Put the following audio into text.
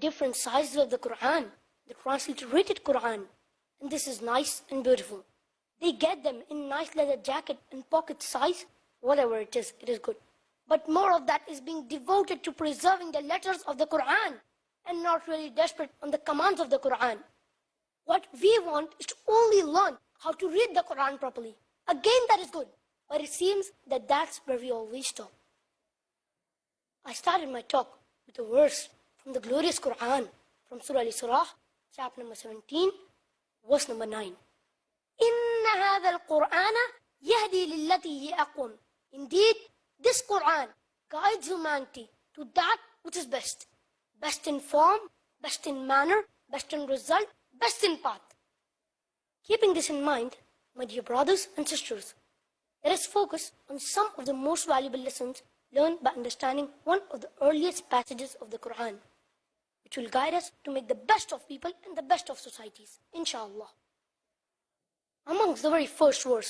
different sizes of the Quran, the transliterated Quran. And this is nice and beautiful. They get them in nice leather jacket and pocket size, whatever it is good. But more of that is being devoted to preserving the letters of the Quran and not really desperate on the commands of the Quran. What we want is to only learn how to read the Quran properly. Again, that is good, but it seems that that's where we always stop. I started my talk with a verse from the glorious Quran, from Surah Al-Isra, chapter number 17, verse number 9. إِنَّ هَذَا الْقُرْآنَ يَهْدِي لِلَّتِي هِيَ أَقْوَمُ. Indeed, this Quran guides humanity to that which is best. Best in form, best in manner, best in result, best in path. Keeping this in mind, my dear brothers and sisters, let us focus on some of the most valuable lessons learned by understanding one of the earliest passages of the Quran, which will guide us to make the best of people and the best of societies, inshallah. Amongst the very first verse